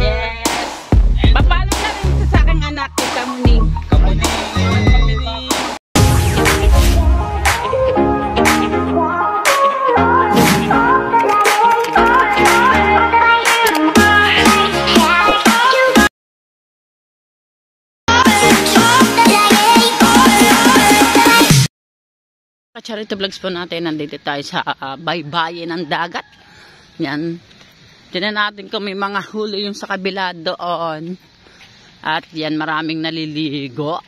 Yes. Papalo na rin ito sa aking anak, kita mo ni. Charity vlogs po natin, nandito tayo sa baybayin ng dagat. Yan. Tinan natin kung may mga huli yung sa kabila doon. At yan, maraming naliligo.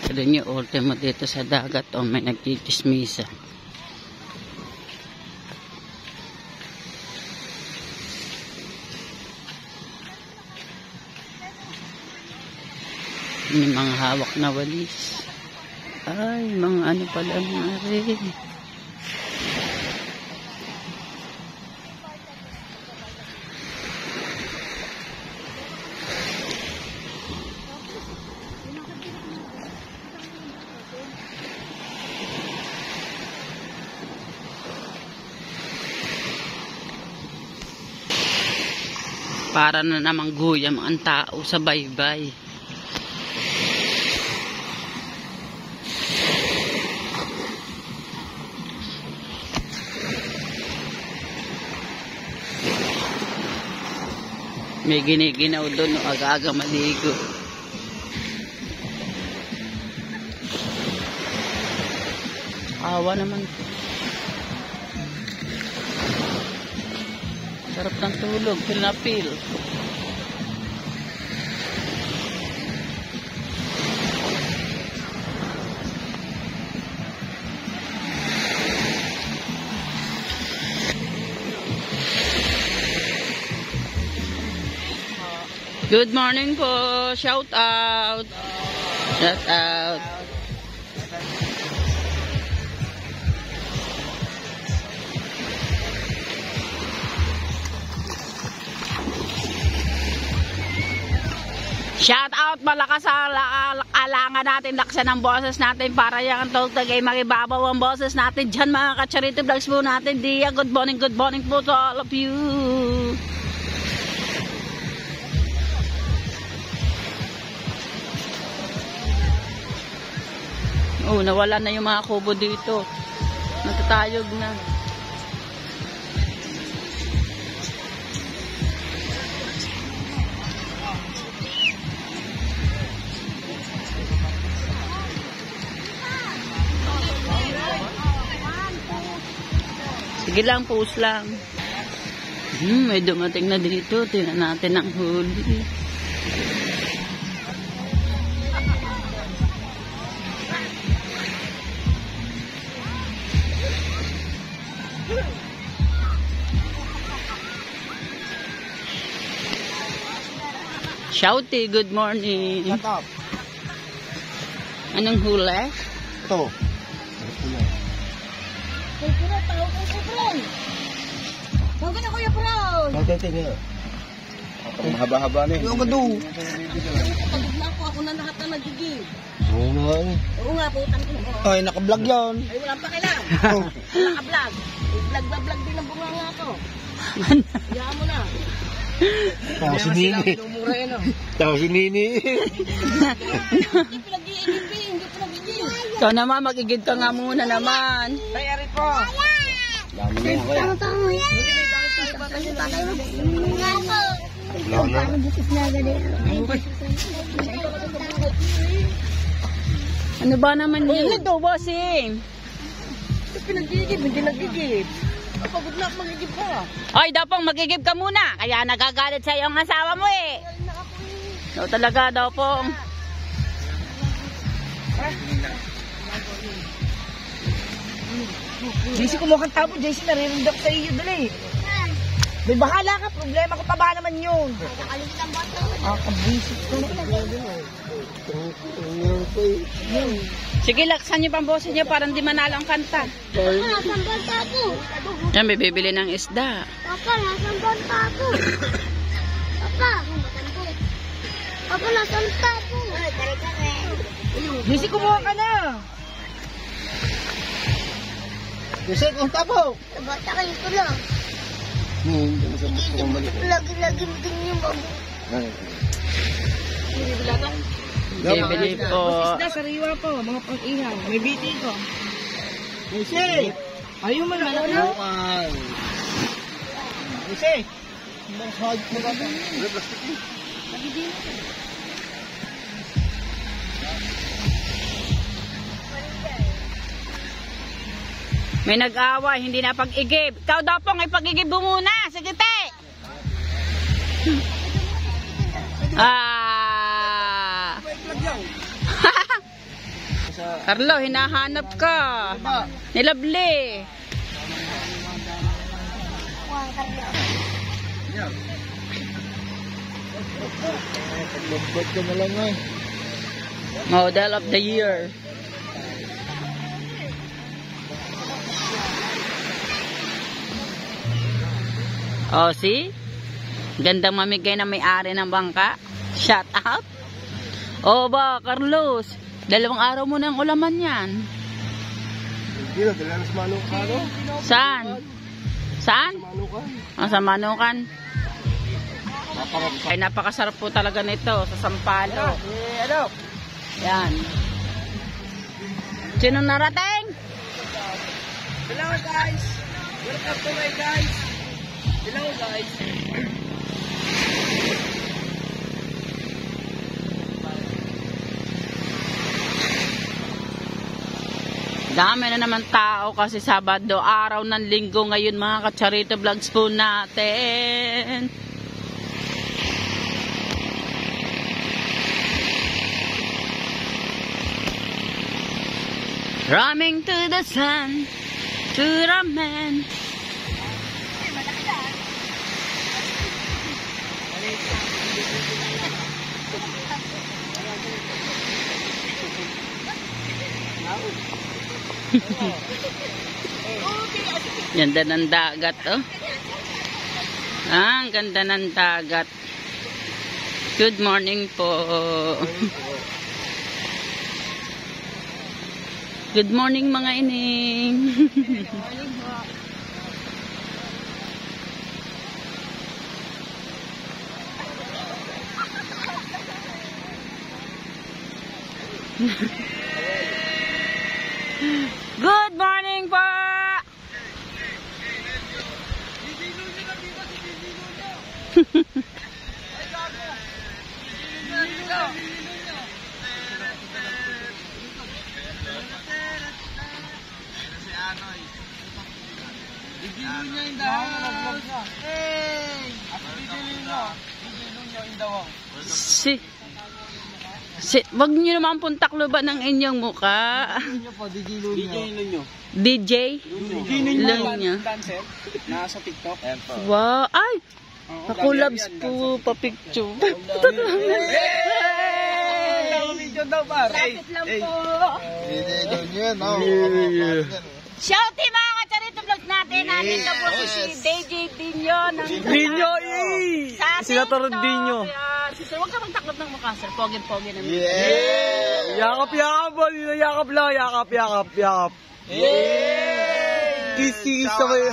Ito yung ultimo dito sa dagat. O, may nagtitismisa. May mga hawak na walis. Ay, mga ano pala nga rin. Para na namang guyam ang tao sa baybay. May giniginaw doon, aga-aga maligo. Awa naman. Sarap ng tulog, feel na feel. Good morning po, shout out. Shout out. Shout out, malakas sa alangan natin, laksan ng boses natin para yung tugtagay magibabaw ang boses natin dyan mga ka-charity vlogs po natin. Dia, good morning po to all of you. Oh, nawala na yung mga kubo dito. Natatayog na. Sige lang, post lang. May dumating na dito. Tingnan natin ang huli. Shouty, good morning. Anong huli? Ito. Kuya, tawag ko si Fran. Tawag na Kuya Fran. Magtitingin. Ang mahaba-haba na eh. Yung gado. Pagod na ako na lahat na nagiging. Oo nga eh. Oo nga, putang ko. Ay, naka-vlog yan. Ay, walang pakilang. Naka-vlog. Vlog din ang bunga nga to. Iyahan mo na. Tao si Nini. Tao si Nini. Hindi pinag-iigib eh. Hindi pinag-iigib. Ikaw naman, magigid ka nga muna naman. Tayari po. Dami na yan, kuya. Ano ba naman yun? Ito, bossing. Pinag-iigib, hindi nag-igib. Pagod na mag-igib ka. Ay, daw magigib ka muna. Kaya nagagalit sa iyong asawa mo eh. No, talaga daw pong. JC, kumuha kang tabo. JC, narinig ako sa iyo dali. May bahala ka, problema ko pa ba naman yun? Kabwisit ko Sige, laksan niyo pang boses niyo para hindi manalo ang kanta. Nasaan banta ako? Yan, may bibili ng isda. Papa, nasaan banta ako? Papa, Papa, nasaan banta ako? Busy, kumuha ka na. Jose, kung tapo. Bata kayo ko lang. Lagi-lagi mo din yung bago. Bibili po. Isda, sariwa po, mga pang-ihaw. May biti ko. Jose, ayaw mo na ako na. Jose. Hard mo ba? May nag-away, hindi na pag-igib. Ikaw daw pong ipag-igib mo muna. Sige, te. Carlo, hinahanap ka. Nilabli. Paglabot ka na lang eh. Model of the year. Oh, see? Gandang mamigay na may-ari ng bangka. Shout out. Oh ba, Carlos? 2 araw mo ng ulaman yan. Hindi na, dala na sa Manukan. Saan? Saan? Manukan. Ah, sa Manukan. Ay, napakasarap po talaga nito sa Sampalo. Ano? Yan. Sino narating? Hello guys. Welcome to my guys. Hello guys. Dami na naman tao kasi Sabado, araw ng linggo ngayon mga Kacharito Vlogs po natin. Running to the sun, to the man. Ganda ng dagat, oh. Ah, ang ganda ng dagat. Good morning po. Good morning mga ining. Good morning po. Wag niyo naman pong takloban ng inyong muka. DJ Lunyo. Dancer. Nasa TikTok. Wow, ay. Nakulabs po pa-picture. Video daw ba? Lapit lang po. Shouty mga Kacharito Vlogs natin. Nandito po si DJ Dinyo. Dinyo, Senator Dinyo. Huwag ka magtaklop ng mukha, sir. Pogi-pogi naman. Yakap. Yakap lang. Yakap. Kiss sa kayo.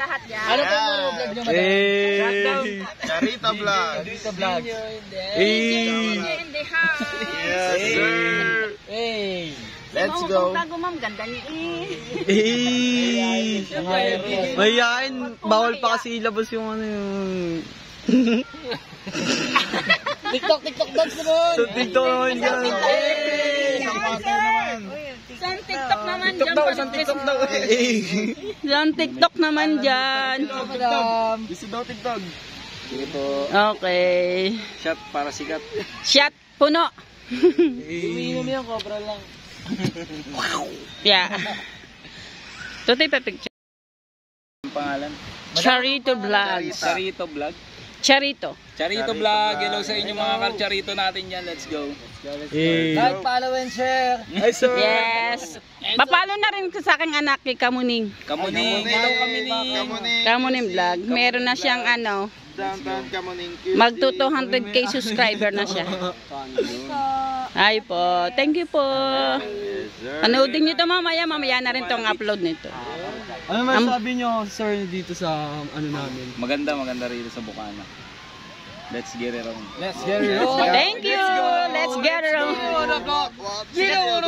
Lahat yan. Ano po mga vlog nyo Charita Vlog. In the house. Yes, sir. Let's go. Tago ma'am, ganda niya Mayayain, bawal pa kasi ilabas yung ano yung... TikTok dance naman. So, TikTok naman yan. Saan TikTok naman TikTok dyan? daw, isang TikTok daw. Saan TikTok naman dyan? Gusto daw TikTok. Sige po. Okay. Shot para sikat. Shot, puno. Umiinom yan, cobra lang. Yeah. Tutoy pa picture. pangalan? Charito Vlogs. Charito Vlog. Charito. Charito Vlog. Hello sa inyo mga Charito natin yan. Let's go. Like, follow, and share. Ay, sir. Yes. Papalo na rin sa aking anak kay Kamuning. Kamuning. Hello Kamuning Vlog. Meron na siyang ano, Downtown Kamuning. magto 200k subscriber na siya. Ay po. Thank you po. Panoodin nyo ito mamaya. Mamaya na rin itong upload nito. Ano masasabi nyo, sir, dito sa ano namin? Maganda rito sa Bukana. Let's get it on. Let's get it on. Thank you. Let's get it on.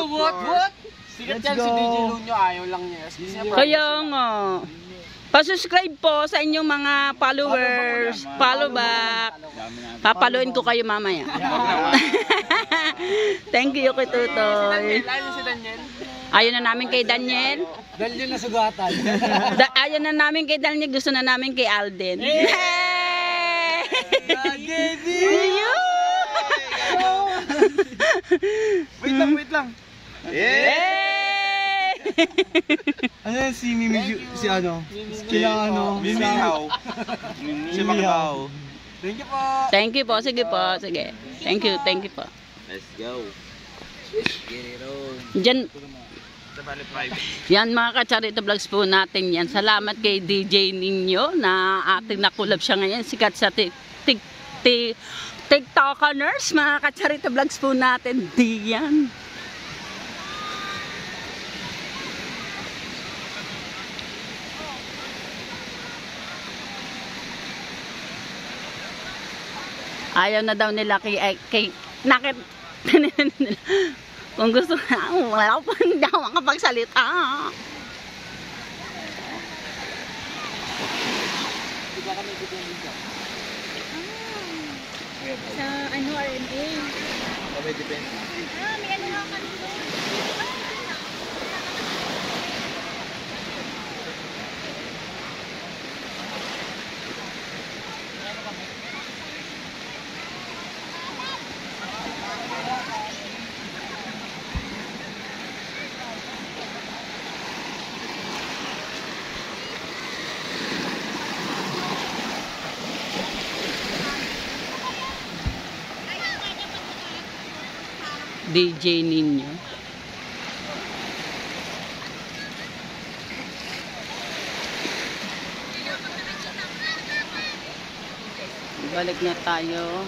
What? Sikat yan si DJ Lunyo, ayaw lang niya. Kaya nga. Pa-subscribe po sa inyong mga followers. Follow back. Papaluin ko kayo mamaya. Thank you kay Tutoy. Ayaw si Daniel. Ayaw na namin kay Daniel. Daniel na sugatan. Ayaw na namin kay Daniel. Gusto na namin kay Alden. Wait lang. Ano yan si Mimi, si ano? Kila ano? Mimihaw. Si Makabaw. Thank you po. Thank you po. Sige po. Sige. Thank you po. Let's go. Let's get it on. Diyan. Yan mga ka-Charito Vlogs po natin yan. Salamat kay DJ ninyo na ating nakulab siya ngayon. Sikat sa TikTokers. Mga ka-Charito Vlogs po natin. Diyan. Ayaw na daw nila kay nakit kung gusto na wala pa daw makapagsalita. Sa ano, RMA. May depende. May ano nga kami doon. DJ ninyo. Balik na tayo.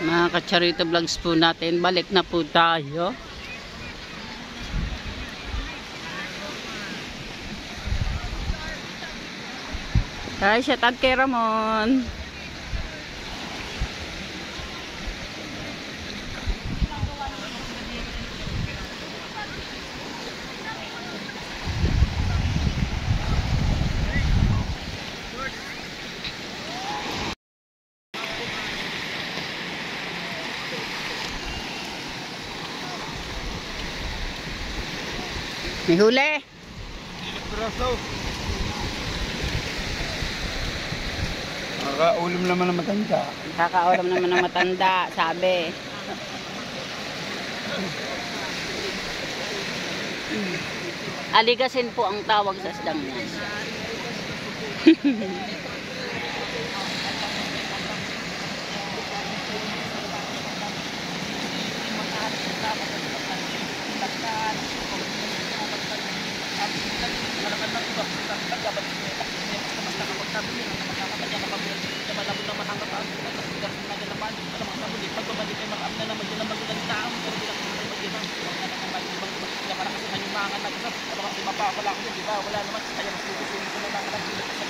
Mga ka-Charito Vlogs po natin. Balik na po tayo. Hi, shout out kay Ramon. May huli. Nakakaulam naman ng matanda. Nakakaulam naman ng matanda, sabi. Aligasin po ang tawag sa isdang yan.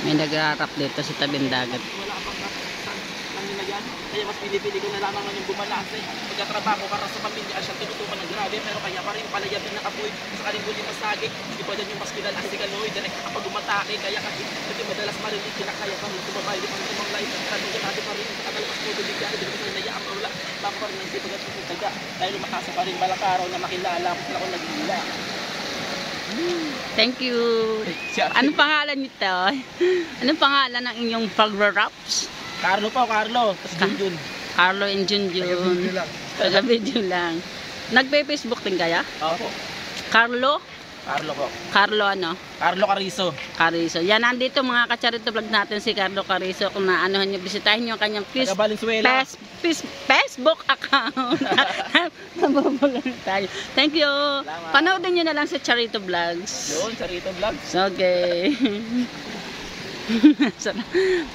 May nagrarap dito sa tabing dagat. Kaya mas pinipili ko na lamang yung bumalase. Pagkatrabaho para sa pamilya siya tinutukan ng grabe, pero kaya pa rin palayab na apoy sa kalimbol yung masagig. Di ba dyan yung mas kilala si Kaloy, direct kapag umatake, kaya kasi madalas marinig kinakaya pa rin tumabay di pang tumang life. Kasi yung natin pa rin sa katalpas mo biligyan, di ba sa nayaang wala. Baka pa rin ang sipagat ko taga. Dahil umakasa pa rin balang araw na makilala ko sila ko nagila. Thank you. Anong pangalan nito? Anong pangalan ng inyong pag-raps? Carlo po, Carlo. Tapos Junjun. Carlo and Junjun. Taga-video lang. Nagpe-Facebook din kaya? Opo. Carlo Carlo po. Carlo ano? Carlo Carizo. Carizo. Yan, nandito mga ka-charity vlog natin si Carlo Carizo. Kung naanohan nyo, bisitahin nyo ang kanyang Taga Valenzuela. Facebook account. Mabubulan tayo. Thank you. Panoodin nyo na lang sa Charity Vlogs. Yun, Charito Vlogs. Okay.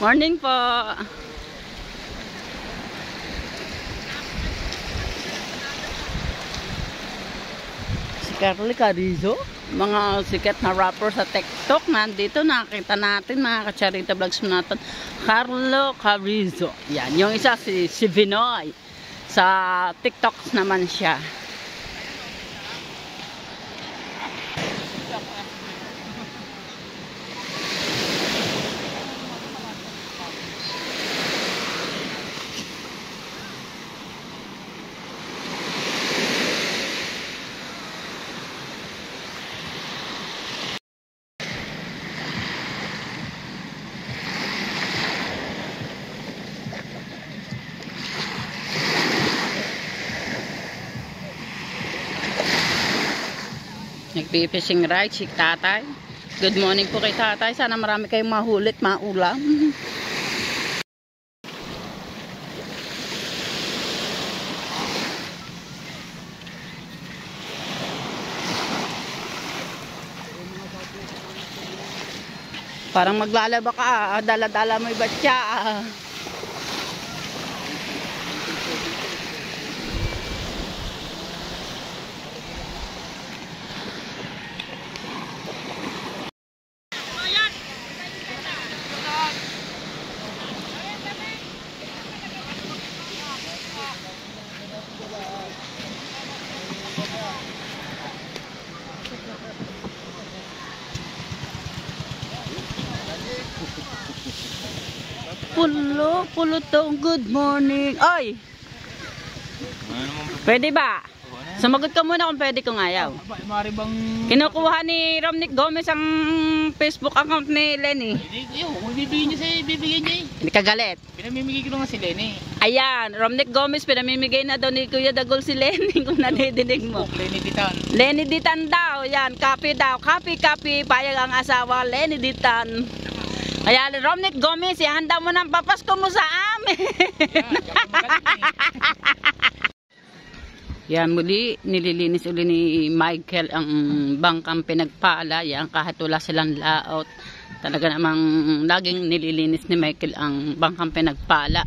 Morning po. Si Carlo Carizo, mga sikat na rapper sa TikTok, nandito nakita natin mga ka-Charity Vlogs natin. Carlo Carizo. Yan, yung isa si Vinoy. Sa TikTok naman siya. Nagpipishing ride si tatay. Good morning po kay tatay. Sana marami kayong mahulit, maulam. Parang maglalaba ka, dala-dala mo yung batya. Pulo to. Good morning. Oy! Pwede ba? Sumagot ka muna kung pwede kung ayaw. Mari bang... Kinukuha ni Romnick Gomez ang Facebook account ni Lenny. Kung bibigyan niya sa'yo, bibigyan niya eh. Hindi ka galit. Pinamimigay ko lang nga si Lenny. Ayan, Romnick Gomez, pinamimigay na daw ni Kuya Dagol si Lenny kung nadidinig mo. Lenny Ditan. Lenny Ditan daw. Yan, copy daw. Copy. Payag ang asawa, Lenny Ditan. Kaya Romnick Gomez, ihanda mo ng papasko mo sa amin. Yan, muli nililinis uli ni Michael ang bangkang pinagpala. Yan, kahit wala silang layout. Talaga namang laging nililinis ni Michael ang bangkang pinagpala.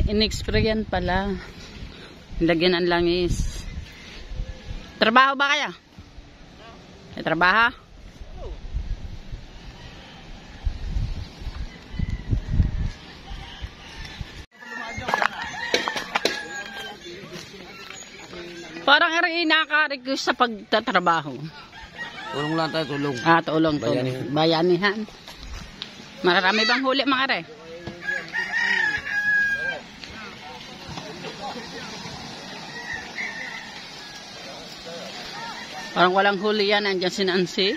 In-sprayan pala. Lagyan ang langis. Trabaho ba kaya? May trabaho? Parang inaka-request sa pagtatrabaho. Tulong lang tayo, tulong. Tulong. Bayanihan. Marami bang huli mga re? Parang walang huli yan. Andiyan si Nancy.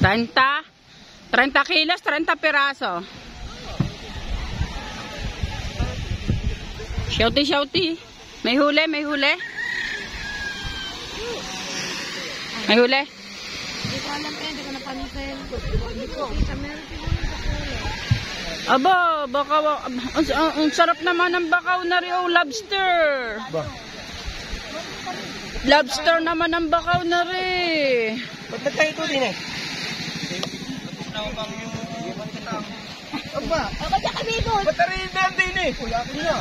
30 kilos, 30 piraso. Shouty. May huli. May huli? Hindi ko alam eh, hindi ko napansin. Aba, bakaw. Ang sarap naman ng bakaw na rin. Lobster. Lobster naman ang bakaw na rin. Ba't nagkaito din eh? Aba, Ba't kami doon? ba't narin din eh? Wala ako na.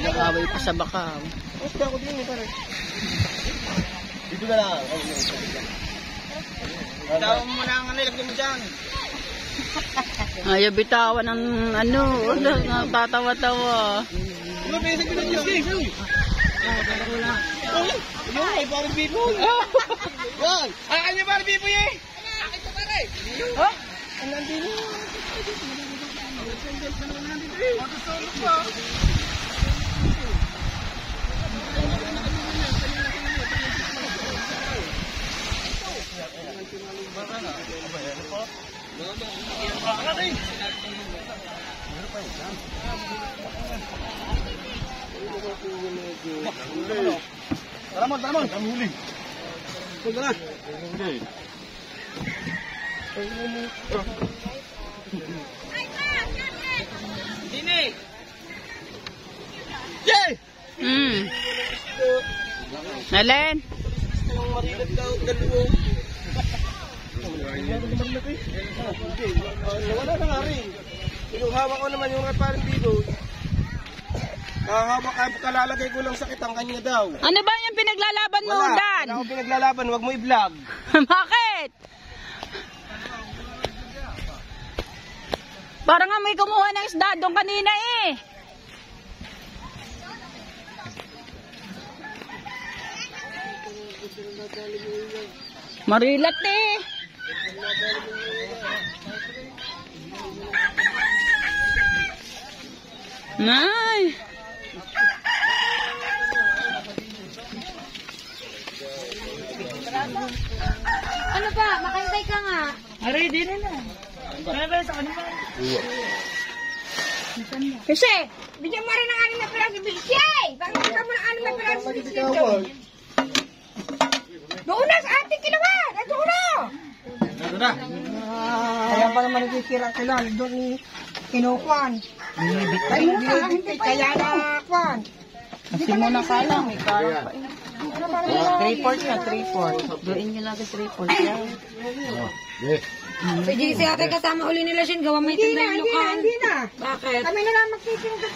Nag-away pa sa bakaw. Wala ako din eh, pare. Dito na lang. Tawag mo na ang nilagyan mo dyan. Ayaw bitawan ng ano. Tatawa-tawa. Ano ba yung sabihin niyo? Ay, parang bibo. Yan. Ano parang bibo eh? Akin pa pare. Ha? Ang nandito. Taramon. Ang huli. Punta na. Dini! Yay! Nalen. Ang marilat daw, dalawang. Wala na nga rin. Yung hawak ko naman yung parang bigo. Kalalagay ko lang sakit ang kanya daw. Ano ba yung pinaglalaban mo, Dan? Wala akong pinaglalaban, wag mo i-vlog. Bakit? Parang nga may kumuha ng isda doon kanina eh. Marilat eh. Nay. Ano ba? Makantay ka nga. Ready na na. Kasi, bigyan mo rin ng anim na piraso bisay. Bakit ka mo ng anim na piraso bisay? Doon na sa ating kilawan. At doon na. Kaya pa naman nagkikira sila, doon ni Kinukuan. Kaya na Kuan. Kasi muna ka lang. May kaya pa eh. 3-4 na, 3-4. Doon nyo lang sa report yan. Si JC ate kasama uli nila siya. Gawa may Hindi na, tindahan hindi na, lukaan. hindi na. Bakit? Kami na lang magsisinod na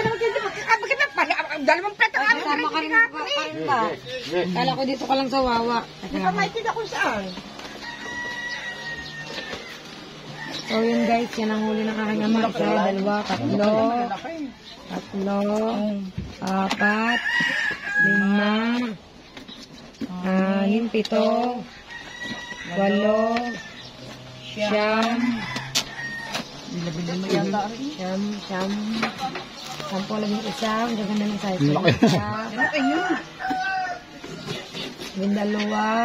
magsisinod. Bakit na pala? Dalawang plato. Kasama ka rin ba? Kala ko dito ka lang sa wawa. Hindi pa maitinda kung saan. So yun guys, yan ang huli ng aking ama. Isa, dalawa, tatlo, 4, 5, 6, 7, 8, 9, 10, 11, gaganda ng size. 12,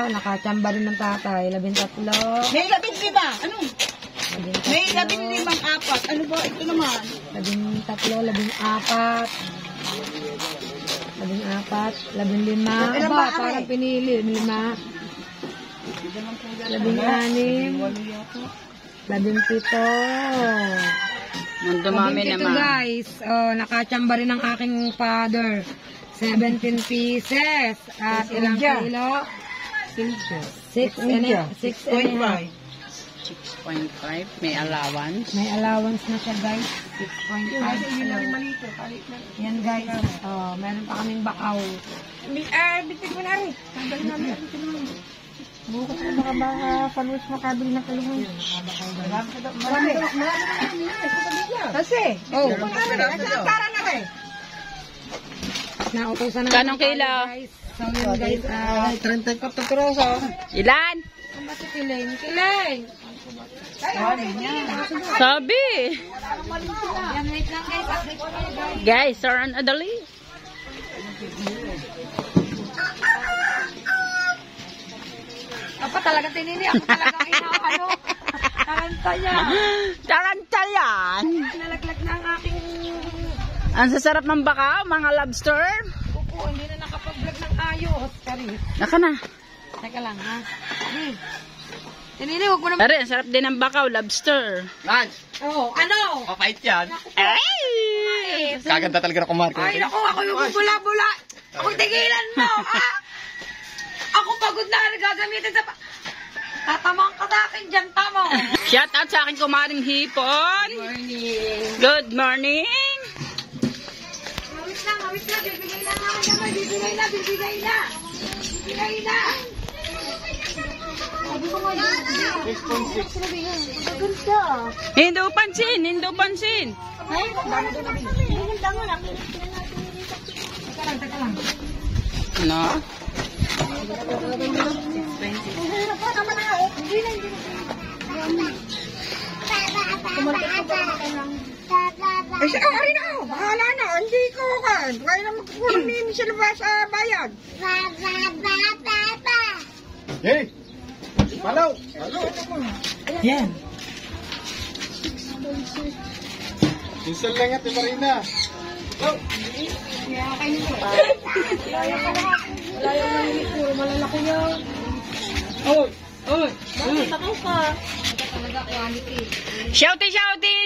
nakachamba rin ng tatay. 13, May 15. Ano? May 15 apat. Ano ba? Ito naman. 13, 14, 15. Aba, parang pinili. 5. 16. 17. Nandumami Ito naman. guys, nakachamba rin ng aking father. 17 pieces. At ilang kilo? 6 and a half. 6.5. May allowance. May allowance na siya guys. 6.5. Yan guys. Meron pa kaming bakaw. Bitin mo na rin. Tanggalin namin. Bitin mo na rin. Bukas na baka followers makabili ng kalungan. Marami. Kasi. Oh, Para na rin. nautusan na. Kanong kilo? Guys. So yun guys. 34 piraso. Ilan? Ano ba si Kiling? Kiling! Sabi. Yan, wait lang guys. Update ko kayo guys. Guys, Saran Adali. Apa talaga tinili? Ako talagang inaano. Taranta niya. Taranta yan. Nalaglag na ang aking Ang sasarap ng baka, mga lobster. kuko. Hindi na nakapag-vlog ng ayos. Kari. Naka na. Teka lang ha. Tinili, huwag mo na. Pare, ang sarap din ng bakaw, lobster. Lance, Oh, ano? papait yan. Ay! Kaganda talaga na kumarko. Ay, naku, ako yung bula-bula. Ako tigilan mo, ha? Ako pagod na rin gagamitin sa... Tatamang ka sa akin dyan, tamo. Shout out sa akin kumaring hipon. Good morning. Mawit na. Bibigay na naman naman. Bibigay na. Sabi ko nga, 6.6. Hindi pansin. Ay, teka lang. Ano? Ay, ari na ako. Bahala na. Hindi ko kan. Kaya na magkukulang ni Michelle ba sa bayad. Hey! Palaw! Yan. Minsan lang at Marina. Wala yung nalilit, puro malalaki yun. Oy! Oy! Bakit ako ka? Ito talaga quality. Shouty, shouty!